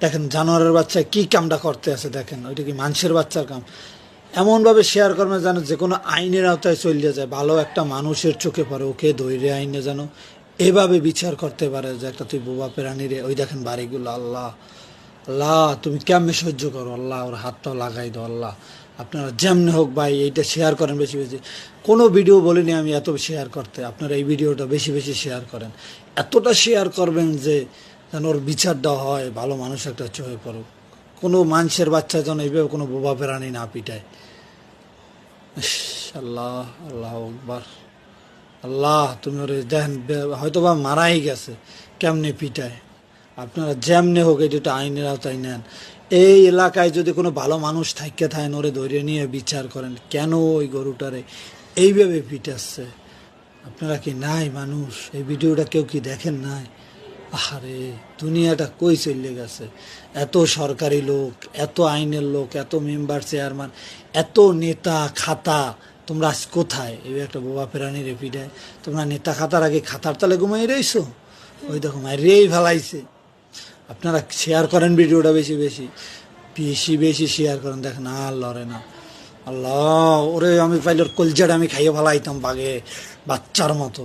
দেখেন জানোয়ারের বাচ্চা কি কামটা করতে আছে, দেখেন ওইটা কি মানুষের বাচ্চার কাম। এমনভাবে শেয়ার করবে যেন যে কোনো আইনের আওতায় চলে যায়, ভালো একটা মানুষের চোখে পড়ে, ওকে ধৈর্য আইনে যেন এভাবে বিচার করতে পারে যে একটা তুই বোবা প্রাণীরে। ওই দেখেন বাড়িগুলো, আল্লাহ আল্লাহ তুমি কেমনে সহ্য করো আল্লাহ, ওর হাতটাও লাগাই দাও আল্লাহ। আপনারা যেমনি হোক ভাই এইটা শেয়ার করেন বেশি বেশি। কোনো ভিডিও বলিনি আমি এত শেয়ার করতে, আপনারা এই ভিডিওটা বেশি বেশি শেয়ার করেন। এতটা শেয়ার করবেন যে যেন ওর বিচার দেওয়া হয়, ভালো মানুষ একটা চোখে পড়ুক। কোনো মানুষের বাচ্চা যেন এইভাবে কোনো বোবা প্রাণী না পিটায়। ইস, আল্লাহ আল্লাহ আকবার। আল্লাহ তুমি ওরে দেখেন, হয়তো বা মারাই গেছে, কেমনে পিটায়। আপনারা যেমনে হোক এটা আইনের আওতায় নেন। এই এলাকায় যদি কোনো ভালো মানুষ থাইকে থাকেন, ওরে ধরে নিয়ে বিচার করেন। কেন ওই গরুটারে এইভাবে পিটাচ্ছে? আপনারা কি নাই মানুষ? এই ভিডিওটা কেউ কি দেখেন নাই? আরে দুনিয়াটা কই চলে গেছে। এত সরকারি লোক, এত আইনের লোক, এত মেম্বার চেয়ারম্যান, এত নেতা খাতা, তোমরা আজ কোথায়? এই একটা বোবা প্রাণীর পিঠায় তোমরা নেতা খাতার আগে খাতার তলে ঘুমাই রইছো। ওই দেখো মারিয়েই ফেলাইছে। আপনারা শেয়ার করেন ভিডিওটা বেশি বেশি বেশি বেশি শেয়ার করেন। দেখেন আর লড়ে না। আল্লাহ ওরে আমি পাইলে কলজাটা আমি খাইয়ে ফেলাইতাম বাঘে বাচ্চার মতো।